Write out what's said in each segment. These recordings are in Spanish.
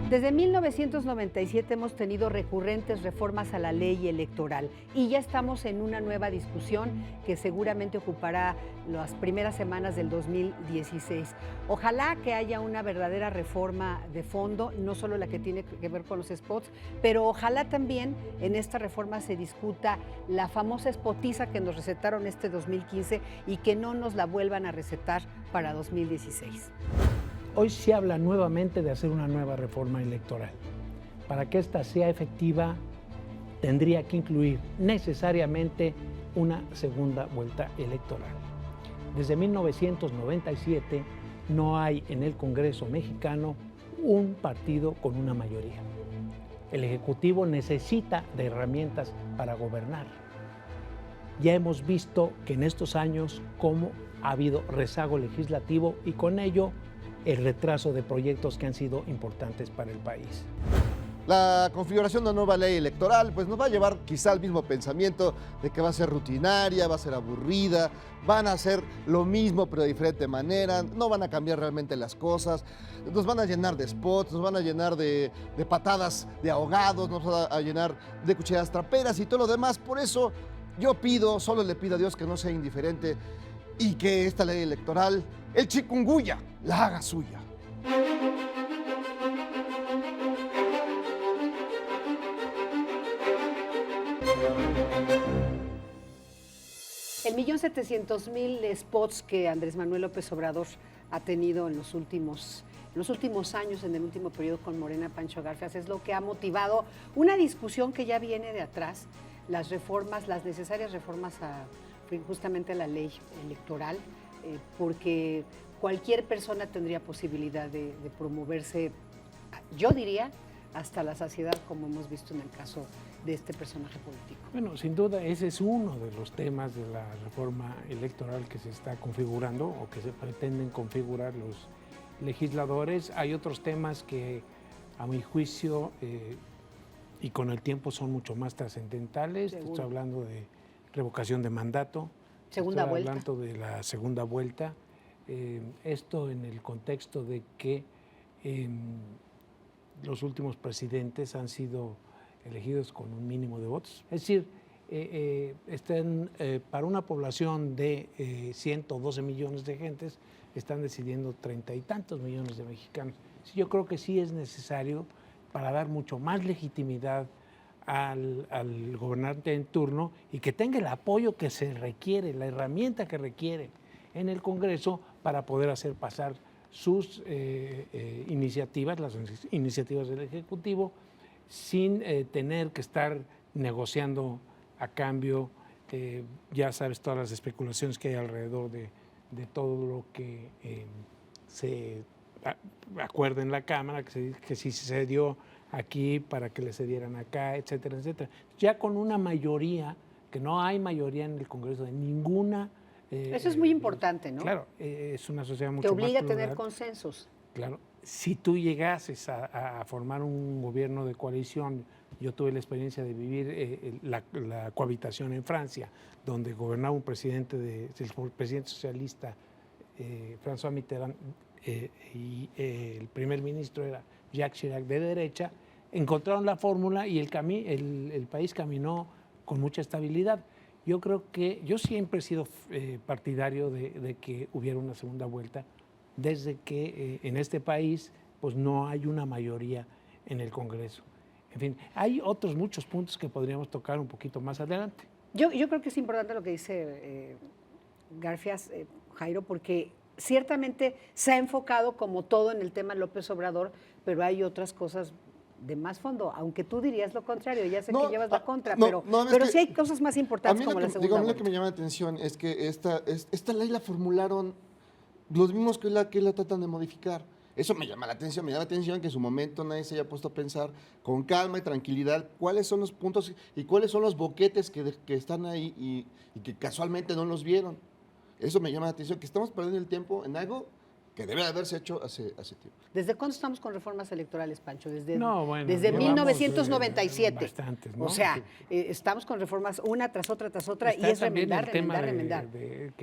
Desde 1997 hemos tenido recurrentes reformas a la ley electoral y ya estamos en una nueva discusión que seguramente ocupará las primeras semanas del 2016. Ojalá que haya una verdadera reforma de fondo, no solo la que tiene que ver con los spots, pero ojalá también en esta reforma se discuta la famosa spotiza que nos recetaron este 2015 y que no nos la vuelvan a recetar para 2016. Hoy se habla nuevamente de hacer una nueva reforma electoral. Para que ésta sea efectiva, tendría que incluir necesariamente una segunda vuelta electoral. Desde 1997 no hay en el Congreso mexicano un partido con una mayoría. El Ejecutivo necesita de herramientas para gobernar. Ya hemos visto que en estos años cómo ha habido rezago legislativo y con ello el retraso de proyectos que han sido importantes para el país. La configuración de una nueva ley electoral pues nos va a llevar quizá al mismo pensamiento de que va a ser rutinaria, va a ser aburrida, van a hacer lo mismo pero de diferente manera, no van a cambiar realmente las cosas, nos van a llenar de spots, nos van a llenar de patadas de ahogados, nos van a llenar de cuchillas traperas y todo lo demás. Por eso yo solo le pido a Dios que no sea indiferente y que esta ley electoral, el chikungunya, la haga suya. El 1.700.000 spots que Andrés Manuel López Obrador ha tenido en los últimos años, en el último periodo con Morena, Pancho Garfias, es lo que ha motivado una discusión que ya viene de atrás, las necesarias reformas justamente a la ley electoral, porque cualquier persona tendría posibilidad de promoverse, yo diría, hasta la saciedad, como hemos visto en el caso de este personaje político. Bueno, sin duda ese es uno de los temas de la reforma electoral que se está configurando o que se pretenden configurar los legisladores. Hay otros temas que, a mi juicio, y con el tiempo son mucho más trascendentales. Estoy hablando de revocación de mandato. Segunda vuelta. Hablando de la segunda vuelta. Esto en el contexto de que los últimos presidentes han sido elegidos con un mínimo de votos. Es decir, para una población de 112 millones de gentes, están decidiendo 30 y tantos millones de mexicanos. Yo creo que sí es necesario para dar mucho más legitimidad al gobernante en turno y que tenga el apoyo que se requiere, la herramienta que requiere en el Congreso para poder hacer pasar sus iniciativas, las iniciativas del Ejecutivo, sin tener que estar negociando a cambio, ya sabes, todas las especulaciones que hay alrededor de todo lo que se acuerda en la Cámara, que si se dio aquí para que le cedieran acá, etcétera, etcétera. Ya con una mayoría, que no hay mayoría en el Congreso de ninguna... Eso es muy importante, ¿no? Claro, es una sociedad mucho más más plural. Te obliga a tener consensos. Claro, si tú llegases a formar un gobierno de coalición, yo tuve la experiencia de vivir la cohabitación en Francia, donde gobernaba un presidente, el presidente socialista François Mitterrand, y el primer ministro era Jacques Chirac de derecha. Encontraron la fórmula y el país caminó con mucha estabilidad. Yo creo que yo siempre he sido partidario de que hubiera una segunda vuelta, desde que en este país pues no hay una mayoría en el Congreso. En fin, hay otros muchos puntos que podríamos tocar un poquito más adelante. Yo creo que es importante lo que dice Garfias, Jairo, porque ciertamente se ha enfocado como todo en el tema López Obrador, pero hay otras cosas de más fondo, aunque tú dirías lo contrario, ya sé que llevas la contra, pero sí hay cosas más importantes como la segunda vuelta. A mí lo que me llama la atención es que esta ley la formularon los mismos que la tratan de modificar. Eso me llama la atención que en su momento nadie se haya puesto a pensar con calma y tranquilidad cuáles son los puntos y cuáles son los boquetes que están ahí y que casualmente no los vieron. Eso me llama la atención, que estamos perdiendo el tiempo en algo que debe haberse hecho hace tiempo. ¿Desde cuándo estamos con reformas electorales, Pancho? Desde 1997. Bastantes, ¿no? O sea, estamos con reformas una tras otra y es remendar. De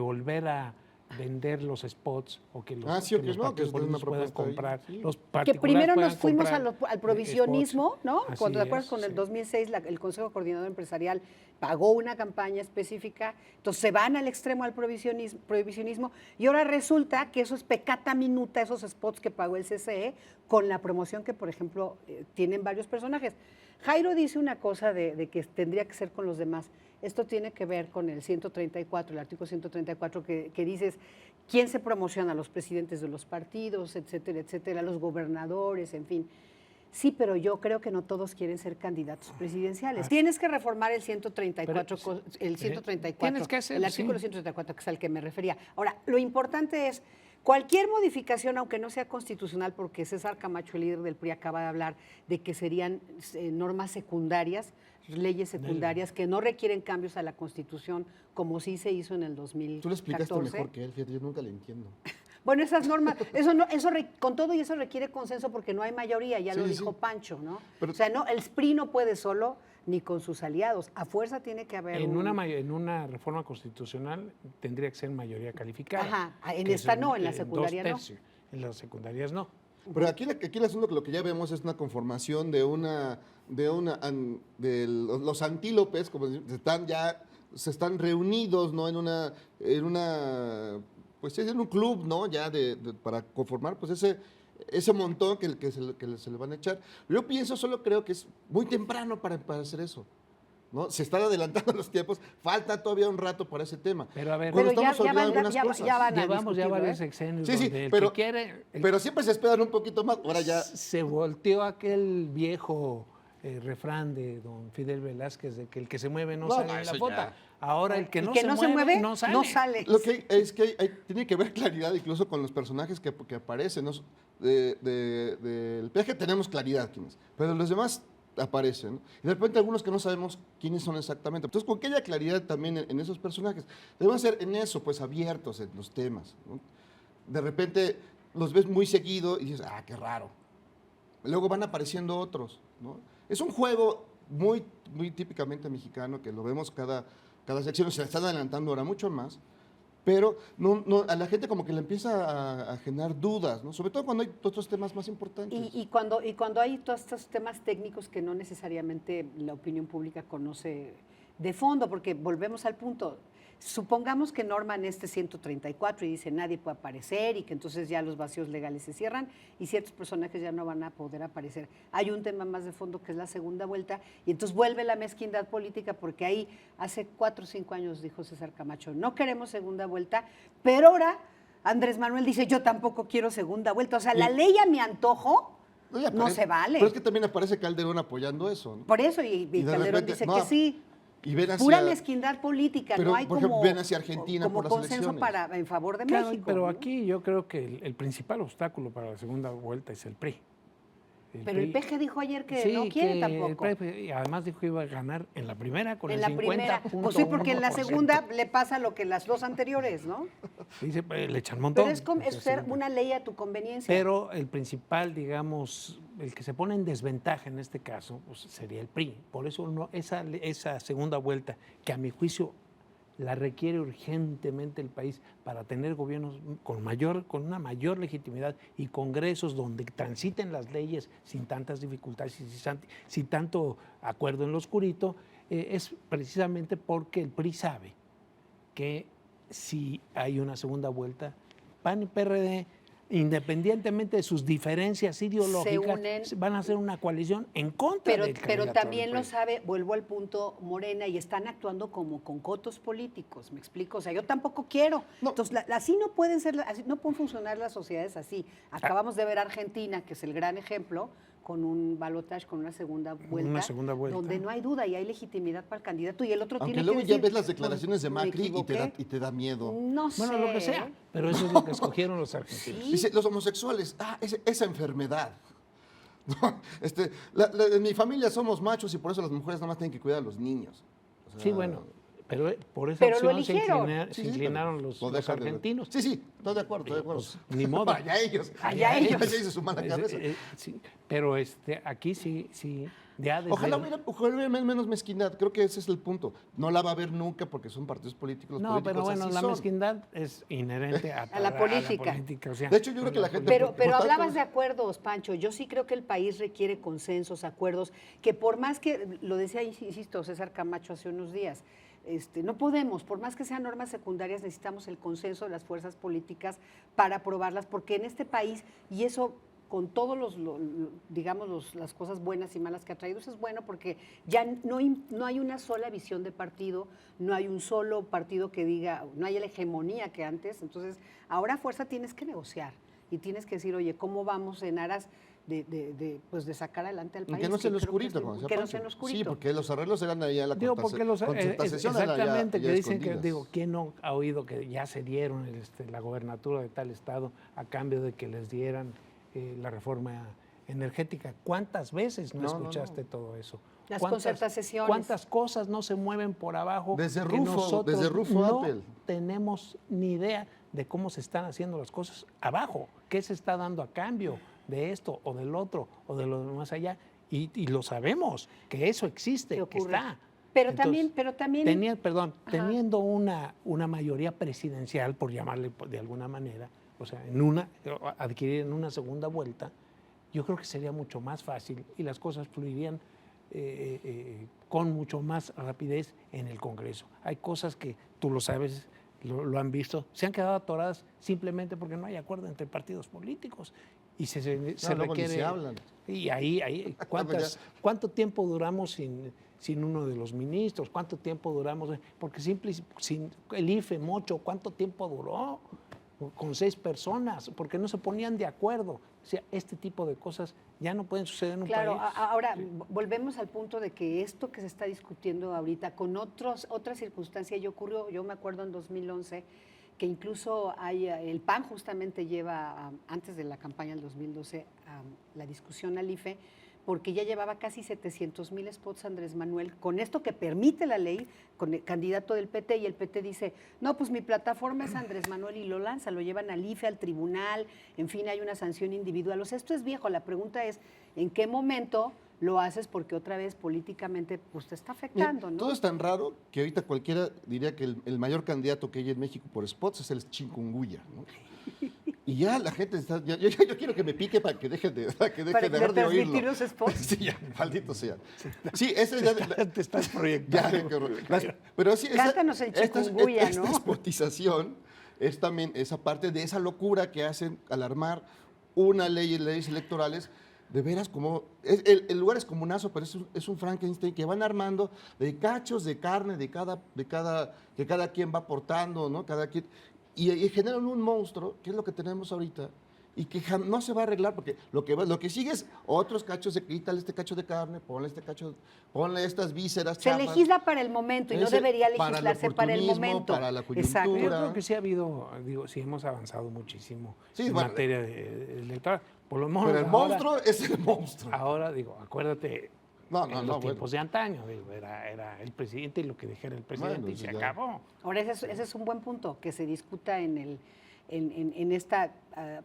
volver a vender los spots o que los, sí, o que que los no, partidos que es una políticos puedan propuesta ahí, comprar. sí. Los Que particulares primero puedan nos fuimos comprar, al provisionismo, spots. ¿no? Así Cuando te acuerdas es, con el sí. 2006 el Consejo Coordinador Empresarial pagó una campaña específica, entonces se van al extremo al prohibicionismo y ahora resulta que eso es pecata minuta, esos spots que pagó el CCE con la promoción que, por ejemplo, tienen varios personajes. Jairo dice una cosa de que tendría que ser con los demás. Esto tiene que ver con el 134, el artículo 134, que dices quién se promociona, los presidentes de los partidos, etcétera, los gobernadores, en fin. Sí, pero yo creo que no todos quieren ser candidatos presidenciales. Tienes que reformar el 134, tienes que hacer, el artículo sí. 134, que es al que me refería. Ahora, lo importante es cualquier modificación, aunque no sea constitucional, porque César Camacho, el líder del PRI, acaba de hablar de que serían normas secundarias, leyes secundarias que no requieren cambios a la Constitución, como sí se hizo en el 2014. Tú lo explicaste mejor que él, fíjate, yo nunca le entiendo. Bueno, esas normas, con todo y eso requiere consenso porque no hay mayoría, ya lo dijo Pancho, ¿no? Pero, o sea, no, el PRI no puede solo ni con sus aliados, a fuerza tiene que haber en una reforma constitucional tendría que ser mayoría calificada. Ajá, en esta no, en la secundaria no. En las secundarias no. Pero aquí el asunto que lo que ya vemos es una conformación de los antílopes, como se están reunidos, ¿no? en un club, ¿no? Ya para conformar pues ese montón que se le van a echar. Yo creo que es muy temprano para hacer eso, ¿no? Se están adelantando los tiempos, falta todavía un rato para ese tema. Pero a ver, estamos olvidando algunas cosas. Llevamos ya varios sexenios donde pero, el que quiere... pero siempre se esperan un poquito más, ahora ya... Se volteó aquel viejo refrán de don Fidel Velázquez de que el que se mueve no sale en la foto. Ahora el que no se mueve no sale. Lo que es que tiene que haber claridad incluso con los personajes que aparecen, ¿no? Del peje tenemos claridad quiénes, pero los demás aparecen, ¿no? Y de repente algunos que no sabemos quiénes son exactamente. Entonces, con que haya claridad también en esos personajes, debemos ser en eso, pues abiertos en los temas, ¿no? De repente los ves muy seguido y dices, qué raro. Luego van apareciendo otros, ¿no? Es un juego muy, muy típicamente mexicano que lo vemos cada sección, se están adelantando ahora mucho más, pero a la gente como que le empieza a generar dudas, ¿no? Sobre todo cuando hay otros temas más importantes. Y cuando hay todos estos temas técnicos que no necesariamente la opinión pública conoce de fondo, porque volvemos al punto, supongamos que norman este 134 y dice nadie puede aparecer y que entonces ya los vacíos legales se cierran y ciertos personajes ya no van a poder aparecer. Hay un tema más de fondo que es la segunda vuelta y entonces vuelve la mezquindad política porque ahí hace 4 o 5 años dijo César Camacho, no queremos segunda vuelta, pero ahora Andrés Manuel dice yo tampoco quiero segunda vuelta. O sea, la ley a mi antojo no se vale. Pero es que también aparece Calderón apoyando eso, ¿no? Por eso, y Calderón repente, dice que sí. Y ven hacia, pura mezquindad política, pero, no hay por como, ejemplo, ven hacia Argentina como por las consenso elecciones. en favor de claro, México. Pero ¿no? aquí yo creo que el principal obstáculo para la segunda vuelta es el PRI. Pero el PG dijo ayer que no quiere tampoco. Y además dijo que iba a ganar en la primera con en el la 50%. Primera. Pues sí, porque en la segunda le pasa lo que las dos anteriores, ¿no? Dice, le echan montón. Pero es ser una ley a tu conveniencia. Pero el principal, digamos, el que se pone en desventaja en este caso, pues sería el PRI. Por eso esa segunda vuelta, que a mi juicio la requiere urgentemente el país para tener gobiernos con una mayor legitimidad y congresos donde transiten las leyes sin tantas dificultades y sin tanto acuerdo en lo oscurito, es precisamente porque el PRI sabe que si hay una segunda vuelta, PAN y PRD, independientemente de sus diferencias ideológicas, van a hacer una coalición en contra del candidato. Pero también lo sabe, vuelvo al punto, Morena, y están actuando como con cotos políticos, ¿me explico? O sea, yo tampoco quiero. No. Entonces, así no pueden funcionar las sociedades así. Acabamos de ver Argentina, que es el gran ejemplo, con un balotaje, con una segunda vuelta, donde no hay duda y hay legitimidad para el candidato y el otro tiene que decir... Aunque luego ya ves las declaraciones de Macri y te da miedo. No sé. Bueno, lo que sea, pero eso es lo que escogieron los argentinos. ¿Sí? Dice, los homosexuales, esa enfermedad. No, en mi familia somos machos y por eso las mujeres nada más tienen que cuidar a los niños. O sea, sí, bueno, Pero por esa Pero lo opción eligieron. se inclinaron los argentinos. Sí, estoy de acuerdo, estoy de acuerdo. Pues, ni modo. Allá ellos. Allá ellos. Allá ellos su mala cabeza. Sí, pero aquí sí, ya desde Ojalá hubiera menos mezquindad, creo que ese es el punto. No la va a haber nunca porque son partidos políticos. Los No, políticos pero bueno, así la son. mezquindad es inherente a la política. o sea, De hecho, yo creo que la gente... Pero por tanto- hablabas de acuerdos, Pancho. Yo sí creo que el país requiere consensos, acuerdos, que por más que, lo decía, insisto, César Camacho hace unos días, no podemos, por más que sean normas secundarias, necesitamos el consenso de las fuerzas políticas para aprobarlas, porque en este país, y eso con todos las cosas buenas y malas que ha traído, eso es bueno porque ya no hay una sola visión de partido, no hay un solo partido que diga, no hay la hegemonía que antes, entonces ahora a fuerza tienes que negociar y tienes que decir, oye, ¿cómo vamos en aras de sacar adelante al país? Que no sea en lo creo que oscurito, es- como decía que no Pancho. sea en lo oscurito. Sí, porque los arreglos eran allá en la Digo, porque concertación era exactamente, allá que dicen que, escondidas. ¿quién no ha oído que ya se dieron la gobernatura de tal estado a cambio de que les dieran la reforma energética? ¿Cuántas veces no No, escuchaste todo eso? Las ¿Cuántas- concertaciones. ¿Cuántas cosas no se mueven por abajo? Desde que Rufo, nosotros desde Rufo no Apple. tenemos ni idea de cómo se están haciendo las cosas abajo? ¿Qué se está dando a cambio de esto o del otro o de lo más allá? Y lo sabemos, que eso existe, ¿Qué que ocurre? está. Pero Entonces, también teniendo una mayoría presidencial, por llamarle de alguna manera, o sea, adquirir en una segunda vuelta, yo creo que sería mucho más fácil y las cosas fluirían con mucho más rapidez en el Congreso. Hay cosas que tú lo sabes, lo han visto, se han quedado atoradas simplemente porque no hay acuerdo entre partidos políticos y se luego ni requiere. se hablan. Y ahí ¿cuánto tiempo duramos sin uno de los ministros? ¿Cuánto tiempo duramos? Porque sin el IFE, Mocho, ¿cuánto tiempo duró? Con 6 personas, porque no se ponían de acuerdo. O sea, este tipo de cosas ya no pueden suceder en un Claro, país. ahora volvemos al punto de que esto que se está discutiendo ahorita con otra circunstancia ya ocurrió, yo me acuerdo en 2011, que incluso el PAN justamente lleva, antes de la campaña del 2012, la discusión al IFE, porque ya llevaba casi 700,000 spots Andrés Manuel, con esto que permite la ley, con el candidato del PT, y el PT dice, no, pues mi plataforma es Andrés Manuel, y lo lanza, lo llevan al IFE, al tribunal, en fin, hay una sanción individual. O sea, esto es viejo, la pregunta es, ¿en qué momento lo haces? Porque otra vez políticamente pues te está afectando, ¿no? Todo es tan raro que ahorita cualquiera diría que el mayor candidato que hay en México por spots es el chikungunya, ¿no? Y ya la gente está, yo quiero que me pique para que dejen de, Para dejar de oírlo. transmitir los spots. Sí, ya, maldito sea. Sí, ese ya... Te estás Ya, proyectando. qué horror. Pero sí, Cántanos el chikungunya, esta ¿no? spotización es también esa parte de esa locura que hacen al armar leyes electorales. De veras, como el lugar es comunazo, pero es un Frankenstein que van armando de cachos de carne que cada quien va aportando, ¿no? Cada quien, y generan un monstruo, que es lo que tenemos ahorita, y que no se va a arreglar, porque lo que sigue es otros cachos quítale este cacho de carne, ponle estas vísceras Se chafas. legisla para el momento y no debería legislarse para el oportunismo, momento. para la Exacto. coyuntura. Yo creo que sí ha habido, sí hemos avanzado muchísimo Sí, en bueno, materia de electoral. Por lo menos Pero el ahora- monstruo es el monstruo. Ahora, acuérdate, No, en no, los no, tiempos de antaño, era el presidente y lo que dijera el presidente Bueno, y se sí, ya. acabó. Ahora, ese es un buen punto, que se discuta en esta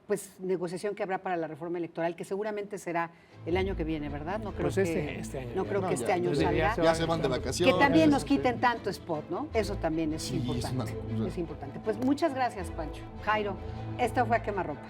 pues negociación que habrá para la reforma electoral, que seguramente será el año que viene, ¿verdad? No creo Pues que este año no ya. creo No, que ya, este año entonces ya salga. Ya se van de Que vacaciones. también nos quiten tanto spot, ¿no? Eso también es Sí, es importante. una locura. Es importante. Pues muchas gracias, Pancho. Jairo, esta fue A Quemarropa.